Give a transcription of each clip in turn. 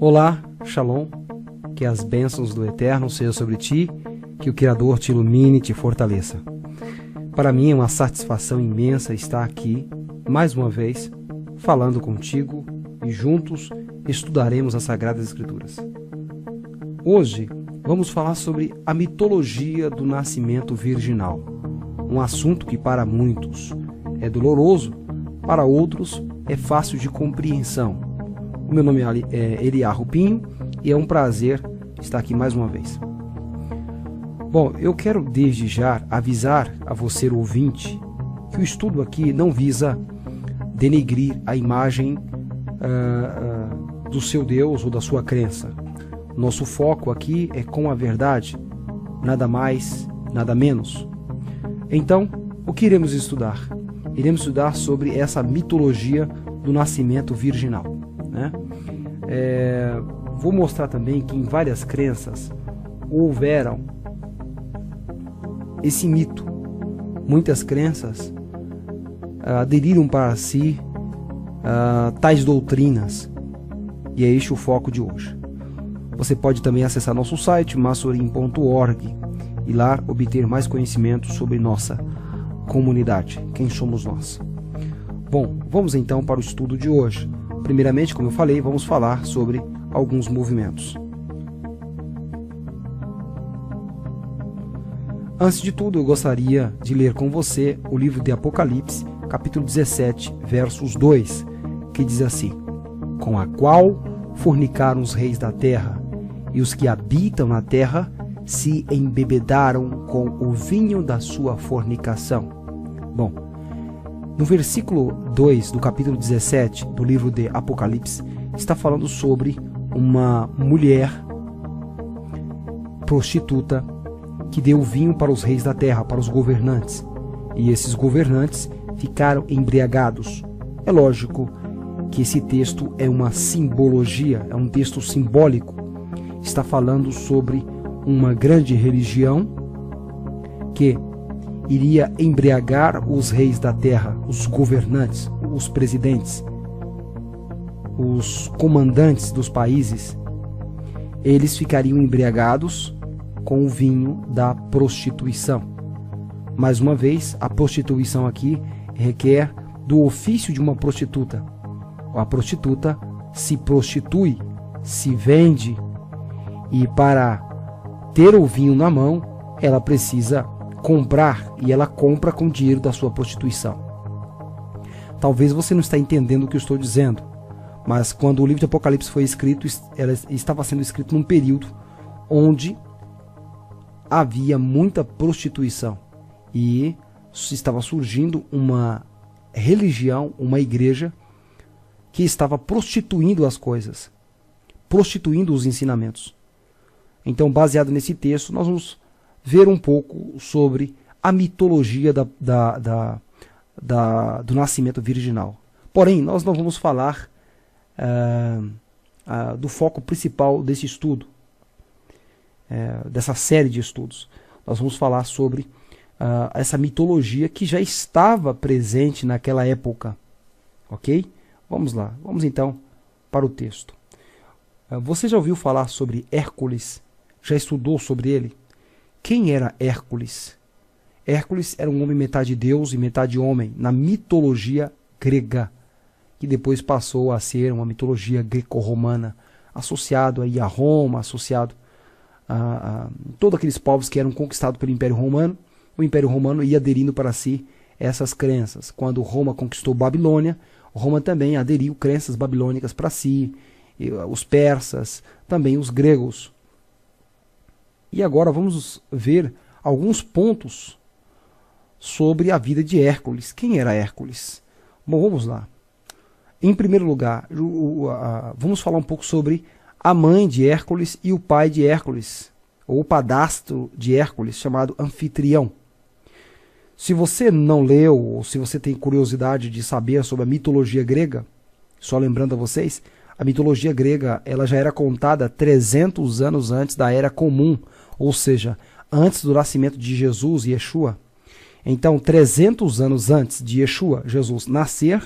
Olá, Shalom, que as bênçãos do Eterno sejam sobre ti, que o Criador te ilumine e te fortaleça. Para mim é uma satisfação imensa estar aqui, mais uma vez, falando contigo e juntos estudaremos as Sagradas Escrituras. Hoje vamos falar sobre a mitologia do nascimento virginal, um assunto que para muitos é doloroso, para outros é fácil de compreensão. O meu nome é Eliarro Pinho e é um prazer estar aqui mais uma vez. Bom, eu quero desde já avisar a você ouvinte que o estudo aqui não visa denegrir a imagem do seu Deus ou da sua crença. Nosso foco aqui é com a verdade, nada mais, nada menos. Então, o que iremos estudar? Iremos estudar sobre essa mitologia do nascimento virginal, né? Vou mostrar também que em várias crenças houveram esse mito. Muitas crenças aderiram para si tais doutrinas, e é este o foco de hoje. Você pode também acessar nosso site massorim.org e lá obter mais conhecimento sobre nossa comunidade, quem somos nós. Bom, vamos então para o estudo de hoje. Primeiramente, como eu falei, vamos falar sobre alguns movimentos. Antes de tudo, eu gostaria de ler com você o livro de Apocalipse, capítulo 17, versos 2, que diz assim: com a qual fornicaram os reis da terra, e os que habitam na terra se embebedaram com o vinho da sua fornicação. Bom, no versículo 2 do capítulo 17 do livro de Apocalipse, está falando sobre uma mulher prostituta que deu vinho para os reis da terra, para os governantes. E esses governantes ficaram embriagados. É lógico que esse texto é uma simbologia, é um texto simbólico. Está falando sobre uma grande religião que iria embriagar os reis da terra, os governantes, os presidentes, os comandantes dos países. Eles ficariam embriagados com o vinho da prostituição. Mais uma vez, a prostituição aqui requer do ofício de uma prostituta. A prostituta se prostitui, se vende, e para ter o vinho na mão, ela precisa comprar, e ela compra com o dinheiro da sua prostituição. Talvez você não está entendendo o que eu estou dizendo, mas quando o livro de Apocalipse foi escrito, ela estava sendo escrito num período onde havia muita prostituição e estava surgindo uma religião, uma igreja que estava prostituindo as coisas, prostituindo os ensinamentos. Então, baseado nesse texto, nós vamos ver um pouco sobre a mitologia do nascimento virginal. Porém, nós não vamos falar do foco principal desse estudo, dessa série de estudos. Nós vamos falar sobre essa mitologia que já estava presente naquela época. Ok? Vamos lá. Vamos então para o texto. Você já ouviu falar sobre Hércules? Já estudou sobre ele? Quem era Hércules? Hércules era um homem metade deus e metade homem na mitologia grega, que depois passou a ser uma mitologia greco-romana, associado aí a Roma, associado a todos aqueles povos que eram conquistados pelo Império Romano. O Império Romano ia aderindo para si essas crenças. Quando Roma conquistou Babilônia, Roma também aderiu crenças babilônicas para si, e os persas, também os gregos. E agora vamos ver alguns pontos sobre a vida de Hércules. Quem era Hércules? Bom, vamos lá. Em primeiro lugar, vamos falar um pouco sobre a mãe de Hércules e o pai de Hércules, ou o padrasto de Hércules, chamado Anfitrião. Se você não leu, ou se você tem curiosidade de saber sobre a mitologia grega, só lembrando a vocês, a mitologia grega ela já era contada 300 anos antes da Era Comum, ou seja, antes do nascimento de Jesus e Então, 300 anos antes de Yeshua, Jesus, nascer,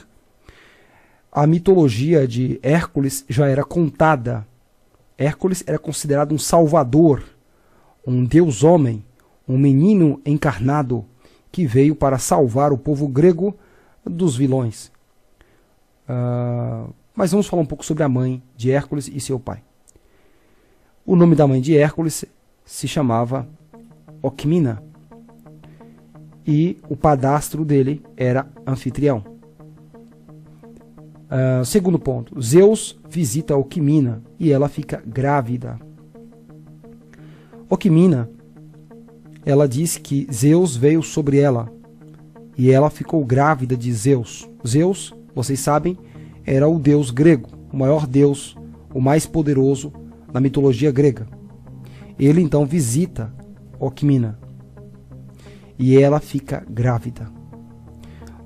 a mitologia de Hércules já era contada. Hércules era considerado um salvador, um deus-homem, um menino encarnado que veio para salvar o povo grego dos vilões. Mas vamos falar um pouco sobre a mãe de Hércules e seu pai. O nome da mãe de Hércules se chamava Alcmena e o padastro dele era Anfitrião. Segundo ponto, Zeus visita Alcmena e ela fica grávida. Alcmena, ela diz que Zeus veio sobre ela e ela ficou grávida de Zeus. Zeus, vocês sabem, era o deus grego, o maior deus, o mais poderoso na mitologia grega. Ele então visita Alcmena e ela fica grávida.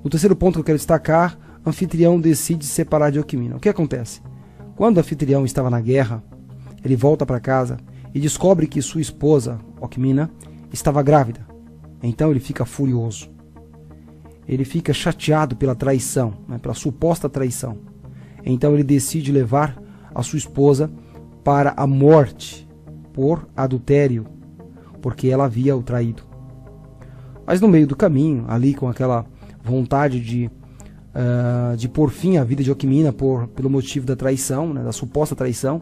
O terceiro ponto que eu quero destacar, Anfitrião decide se separar de Alcmena. O que acontece? Quando Anfitrião estava na guerra, ele volta para casa e descobre que sua esposa, Alcmena, estava grávida. Então ele fica furioso. Ele fica chateado pela traição, pela suposta traição. Então ele decide levar a sua esposa para a morte por adultério, porque ela havia o traído. Mas no meio do caminho, ali com aquela vontade de pôr fim à vida de Alcmena pelo motivo da traição, da suposta traição,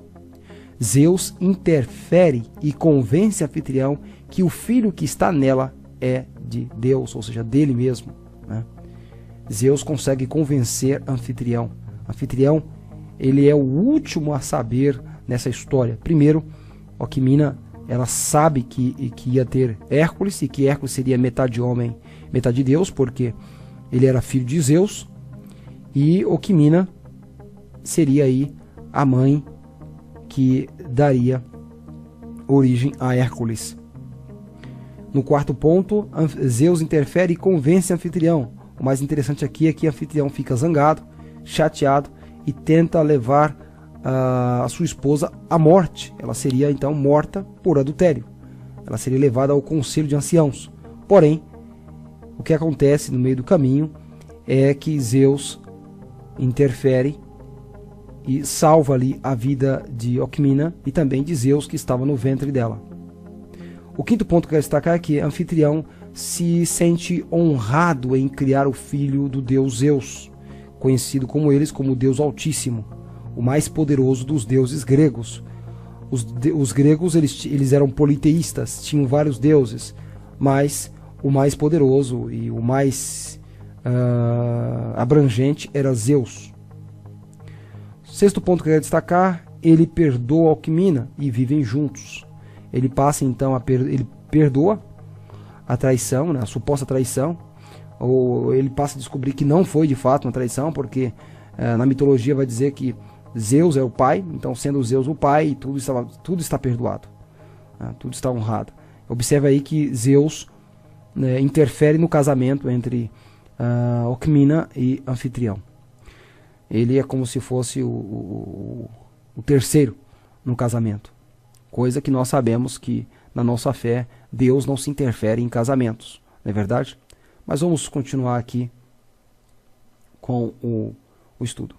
Zeus interfere e convence Anfitrião que o filho que está nela é de Deus, ou seja, dele mesmo. Zeus consegue convencer Anfitrião. Anfitrião, ele é o último a saber nessa história. Primeiro, Alcmena, ela sabe que ia ter Hércules e que Hércules seria metade homem, metade Deus, porque ele era filho de Zeus. E Alcmena seria aí a mãe que daria origem a Hércules. No quarto ponto, Zeus interfere e convence Anfitrião. O mais interessante aqui é que Anfitrião fica zangado, chateado e tenta levar a sua esposa à morte. Ela seria então morta por adultério. Ela seria levada ao conselho de anciãos. Porém, o que acontece no meio do caminho é que Zeus interfere e salva ali a vida de Alcmena e também de Zeus que estava no ventre dela. O quinto ponto que eu quero destacar é que Anfitrião se sente honrado em criar o filho do deus Zeus, conhecido como o Deus Altíssimo, o mais poderoso dos deuses gregos. Os gregos eles eram politeístas, tinham vários deuses, mas o mais poderoso e o mais abrangente era Zeus. Sexto ponto que eu quero destacar, ele perdoa Alcmena e vivem juntos. Ele passa então ele perdoa a traição, a suposta traição, ou ele passa a descobrir que não foi de fato uma traição, porque na mitologia vai dizer que Zeus é o pai, então sendo Zeus o pai, tudo está perdoado, tudo está honrado. Observe aí que Zeus interfere no casamento entre Alcmena e Anfitrião. Ele é como se fosse o terceiro no casamento. Coisa que nós sabemos que na nossa fé Deus não se interfere em casamentos, não é verdade? Mas vamos continuar aqui com o estudo.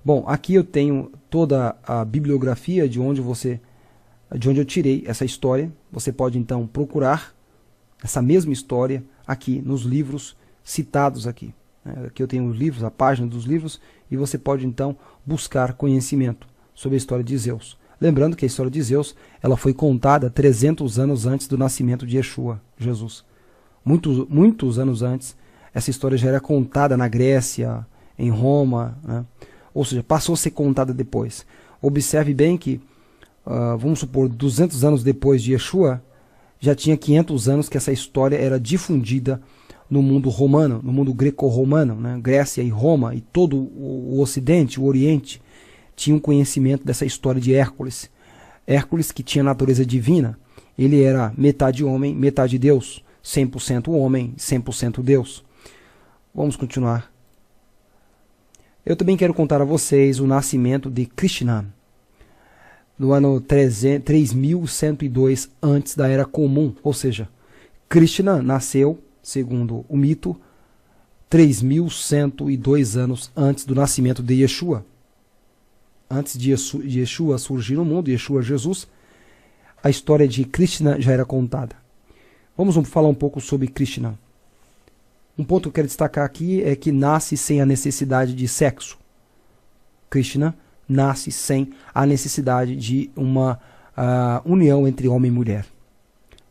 Bom, aqui eu tenho toda a bibliografia de onde eu tirei essa história. Você pode então procurar essa mesma história aqui nos livros citados aqui. Aqui eu tenho os livros, a página dos livros, e você pode então buscar conhecimento sobre a história de Zeus. Lembrando que a história de Zeus ela foi contada 300 anos antes do nascimento de Yeshua, Jesus. Muitos anos antes, essa história já era contada na Grécia, em Roma, ou seja, passou a ser contada depois. Observe bem que, vamos supor, 200 anos depois de Yeshua, já tinha 500 anos que essa história era difundida no mundo romano, no mundo greco-romano, Grécia e Roma, e todo o Ocidente, o Oriente, tinha um conhecimento dessa história de Hércules. Hércules, que tinha natureza divina, ele era metade homem, metade Deus, 100% homem, 100% Deus. Vamos continuar. Eu também quero contar a vocês o nascimento de Krishna, no ano 3102 antes da Era Comum, ou seja, Krishna nasceu, segundo o mito, 3.102 anos antes do nascimento de Yeshua. Antes de Yeshua surgir no mundo, Yeshua Jesus, a história de Krishna já era contada. Vamos falar um pouco sobre Krishna. Um ponto que eu quero destacar aqui é que nasce sem a necessidade de sexo. Krishna nasce sem a necessidade de uma união entre homem e mulher.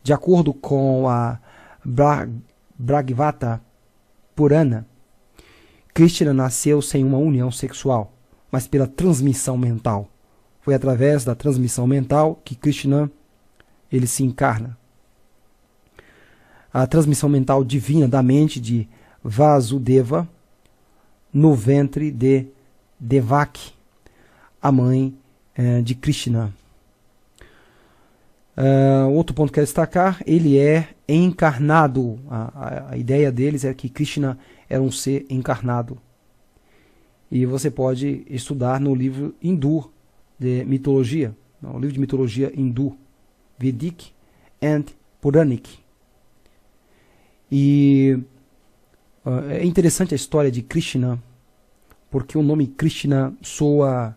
De acordo com a Bhagavata Purana, Krishna nasceu sem uma união sexual, mas pela transmissão mental. Foi através da transmissão mental que Krishna ele se encarna. A transmissão mental divina da mente de Vasudeva no ventre de Devaki, a mãe de Krishna. Outro ponto que eu quero destacar, ele é encarnado. A ideia deles é que Krishna era um ser encarnado. E você pode estudar no livro hindu de mitologia, no livro de mitologia hindu, Vedic and Puranic. E é interessante a história de Krishna, porque o nome Krishna soa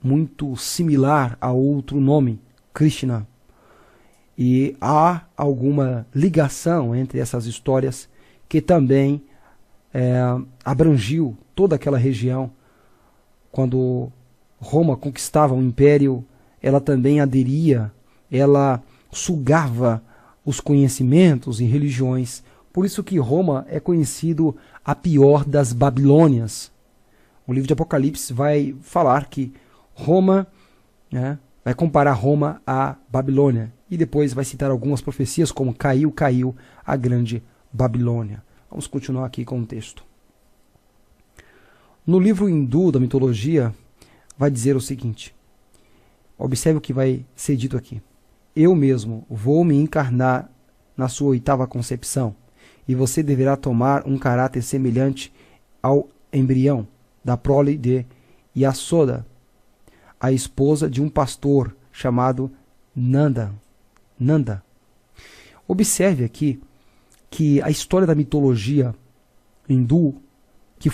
muito similar a outro nome, Krishna. E há alguma ligação entre essas histórias que também abrangiu toda aquela região. Quando Roma conquistava o império, ela também aderia, ela sugava os conhecimentos e religiões. Por isso que Roma é conhecido a pior das Babilônias. O livro de Apocalipse vai falar que Roma, vai comparar Roma à Babilônia. E depois vai citar algumas profecias como caiu a grande Babilônia. Vamos continuar aqui com o texto. No livro hindu da mitologia, vai dizer o seguinte. Observe o que vai ser dito aqui. Eu mesmo vou me encarnar na sua 8ª concepção, e você deverá tomar um caráter semelhante ao embrião da prole de Yasoda, a esposa de um pastor chamado Nanda. Observe aqui que a história da mitologia hindu, que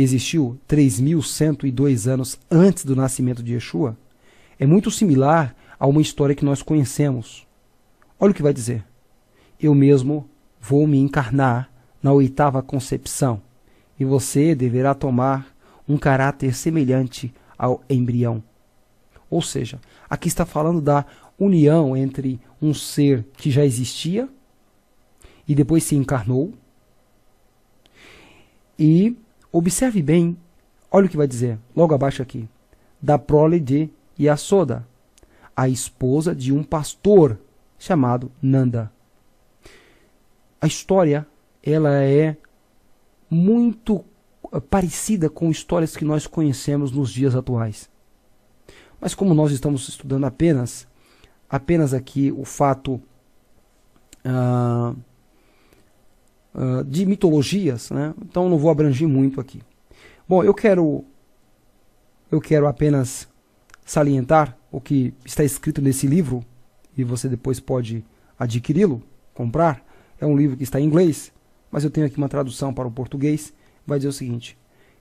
existiu 3.102 anos antes do nascimento de Yeshua, é muito similar a uma história que nós conhecemos. Olha o que vai dizer. Eu mesmo vou me encarnar na 8ª concepção, e você deverá tomar um caráter semelhante ao embrião. Ou seja, aqui está falando da união entre um ser que já existia e depois se encarnou. E observe bem, olha o que vai dizer, logo abaixo aqui. Da prole de Yasoda, a esposa de um pastor chamado Nanda. A história, ela é muito parecida com histórias que nós conhecemos nos dias atuais. Mas como nós estamos estudando apenas aqui o fato de mitologias, então não vou abranger muito aqui. Bom, eu quero apenas salientar o que está escrito nesse livro, e você depois pode adquiri-lo, comprar. É um livro que está em inglês, mas eu tenho aqui uma tradução para o português. Vai dizer o seguinte: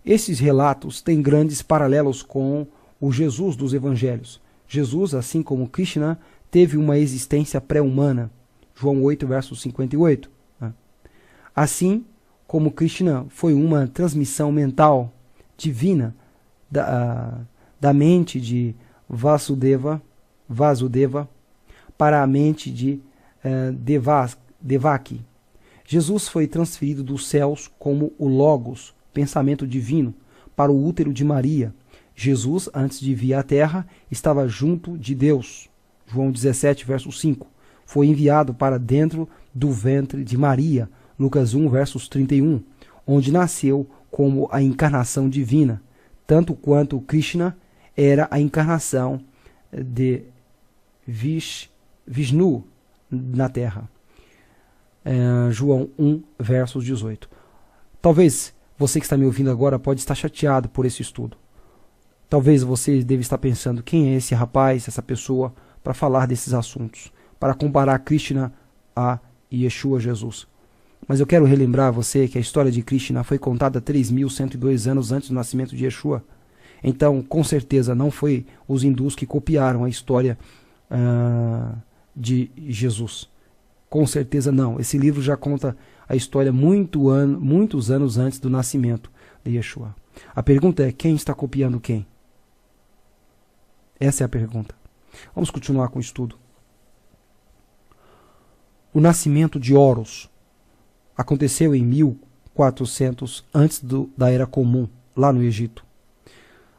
esses relatos têm grandes paralelos com o Jesus dos evangelhos. Jesus, assim como Krishna, teve uma existência pré-humana. João 8, verso 58. Assim como Krishna foi uma transmissão mental divina da mente de Vasudeva para a mente de Devaki. Jesus foi transferido dos céus como o Logos, pensamento divino, para o útero de Maria. Jesus, antes de vir à terra, estava junto de Deus. João 17, verso 5. Foi enviado para dentro do ventre de Maria. Lucas 1, versos 31. Onde nasceu como a encarnação divina, tanto quanto Krishna era a encarnação de Vishnu na terra. João 1, versos 18. Talvez você que está me ouvindo agora pode estar chateado por esse estudo. Talvez você deve estar pensando, quem é esse rapaz, essa pessoa, para falar desses assuntos, para comparar Krishna a Yeshua Jesus. Mas eu quero relembrar a você que a história de Krishna foi contada 3.102 anos antes do nascimento de Yeshua. Então, com certeza, não foi os hindus que copiaram a história de Jesus. Com certeza não. Esse livro já conta a história muitos anos antes do nascimento de Yeshua. A pergunta é, quem está copiando quem? Essa é a pergunta. Vamos continuar com o estudo. O nascimento de Horus aconteceu em 1400 antes da Era Comum, lá no Egito.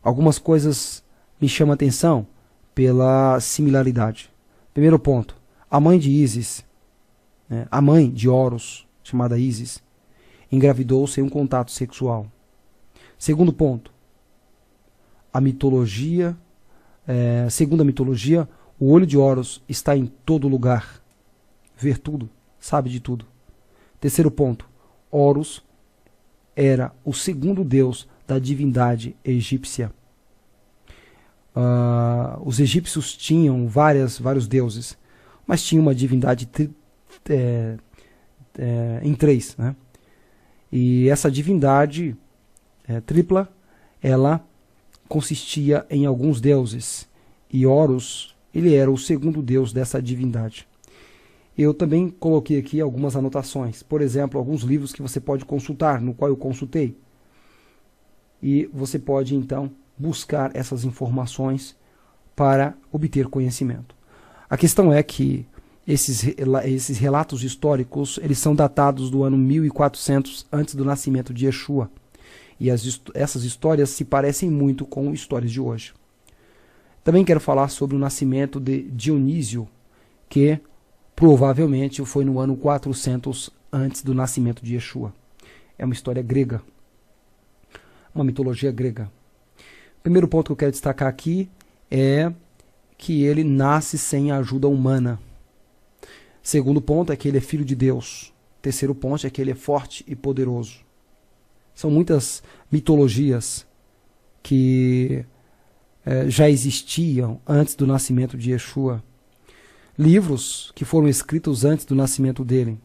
Algumas coisas me chamam a atenção pela similaridade. Primeiro ponto, a mãe de Ísis, a mãe de Horus, chamada Ísis, engravidou sem um contato sexual. Segundo ponto, segundo a mitologia, o olho de Horus está em todo lugar, vê tudo, sabe de tudo. Terceiro ponto, Horus era o segundo deus da divindade egípcia. Os egípcios tinham vários deuses, mas tinha uma divindade em três, né? E essa divindade tripla, ela consistia em alguns deuses, e Horus, ele era o segundo deus dessa divindade. Eu também coloquei aqui algumas anotações, por exemplo, alguns livros que você pode consultar, no qual eu consultei, e você pode então buscar essas informações para obter conhecimento. A questão é que esses relatos históricos, eles são datados do ano 1400 antes do nascimento de Yeshua. E essas histórias se parecem muito com histórias de hoje. Também quero falar sobre o nascimento de Dionísio, que provavelmente foi no ano 400 antes do nascimento de Yeshua. É uma história grega, uma mitologia grega. O primeiro ponto que eu quero destacar aqui é que ele nasce sem a ajuda humana. Segundo ponto é que ele é filho de Deus. Terceiro ponto é que ele é forte e poderoso. São muitas mitologias que já existiam antes do nascimento de Yeshua. Livros que foram escritos antes do nascimento dele.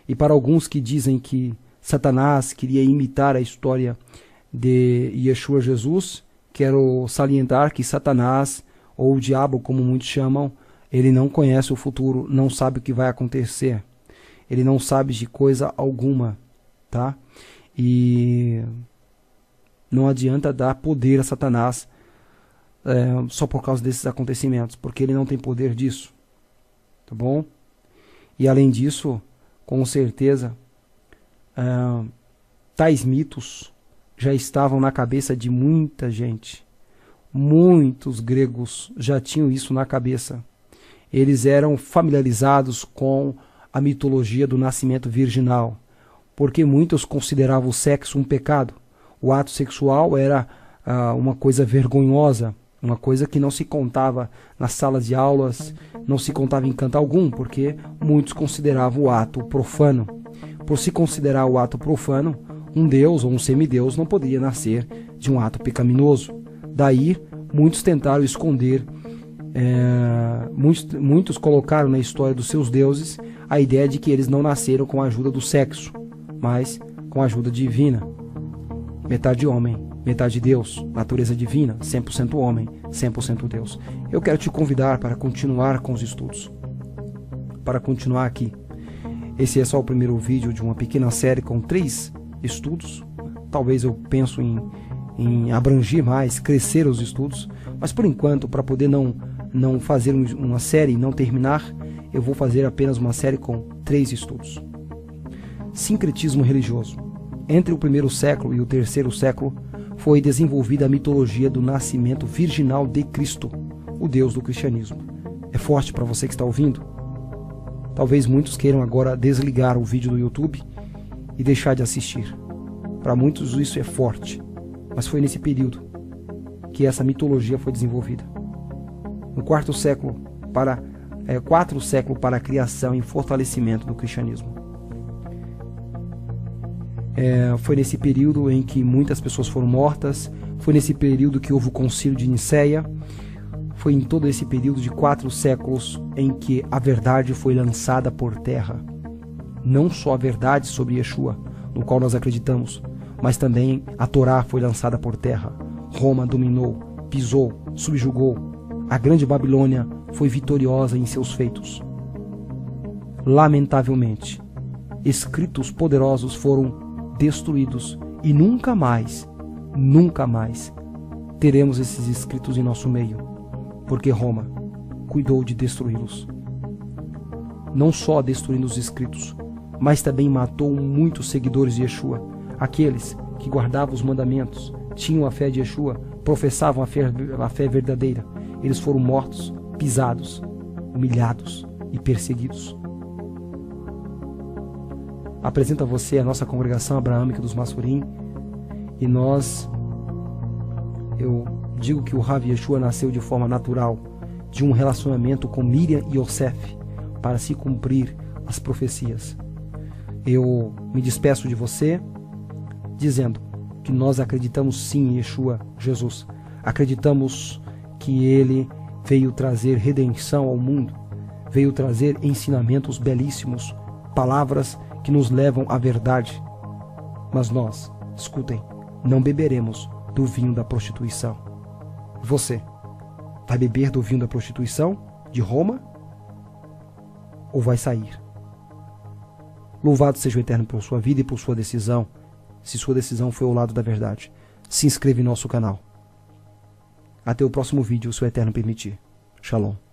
E para alguns que dizem que Satanás queria imitar a história de Yeshua Jesus, quero salientar que Satanás, ou o diabo como muitos chamam, ele não conhece o futuro, não sabe o que vai acontecer. Ele não sabe de coisa alguma, tá? E não adianta dar poder a Satanás só por causa desses acontecimentos, porque ele não tem poder disso, tá bom? E além disso, com certeza, tais mitos já estavam na cabeça de muita gente. Muitos gregos já tinham isso na cabeça. Eles eram familiarizados com a mitologia do nascimento virginal, porque muitos consideravam o sexo um pecado. O ato sexual era uma coisa vergonhosa, uma coisa que não se contava nas salas de aulas, não se contava em canto algum, porque muitos consideravam o ato profano. Por se considerar o ato profano, um deus ou um semideus não poderia nascer de um ato pecaminoso. Daí, muitos tentaram esconder, muitos colocaram na história dos seus deuses a ideia de que eles não nasceram com a ajuda do sexo, mas com a ajuda divina. Metade homem, metade Deus, natureza divina, 100% homem, 100% Deus. Eu quero te convidar para continuar com os estudos, para continuar aqui. Esse é só o primeiro vídeo de uma pequena série com 3 estudos. Talvez eu penso em abranger mais, crescer os estudos, mas por enquanto, para poder não fazer uma série e não terminar, eu vou fazer apenas uma série com 3 estudos. Sincretismo religioso. Entre o 1º século e o 3º século, foi desenvolvida a mitologia do nascimento virginal de Cristo, o Deus do cristianismo. É forte para você que está ouvindo? Talvez muitos queiram agora desligar o vídeo do YouTube e deixar de assistir. Para muitos isso é forte, mas foi nesse período que essa mitologia foi desenvolvida. No 4º século, 4 séculos para a criação e fortalecimento do cristianismo. Foi nesse período em que muitas pessoas foram mortas, foi nesse período que houve o concílio de Nicéia, foi em todo esse período de 4 séculos em que a verdade foi lançada por terra. não só a verdade sobre Yeshua, no qual nós acreditamos, mas também a Torá foi lançada por terra. Roma dominou, pisou, subjugou. A grande Babilônia foi vitoriosa em seus feitos. Lamentavelmente, escritos poderosos foram destruídos e nunca mais teremos esses escritos em nosso meio, porque Roma cuidou de destruí-los. Não só destruindo os escritos, mas também matou muitos seguidores de Yeshua, aqueles que guardavam os mandamentos, tinham a fé de Yeshua, professavam a fé verdadeira. Eles foram mortos, pisados, humilhados e perseguidos. Apresento a você a nossa congregação abraâmica dos Massurim, e eu digo que o Rav Yeshua nasceu de forma natural, de um relacionamento com Miriam e Yosef, para se cumprir as profecias. Eu me despeço de você, dizendo que nós acreditamos sim em Yeshua, Jesus. Acreditamos que Ele veio trazer redenção ao mundo, veio trazer ensinamentos belíssimos, palavras que nos levam à verdade. Mas nós, escutem, não beberemos do vinho da prostituição. Você vai beber do vinho da prostituição de Roma ou vai sair? Louvado seja o Eterno por sua vida e por sua decisão. Se sua decisão foi ao lado da verdade, se inscreva em nosso canal. Até o próximo vídeo, se o Eterno permitir. Shalom.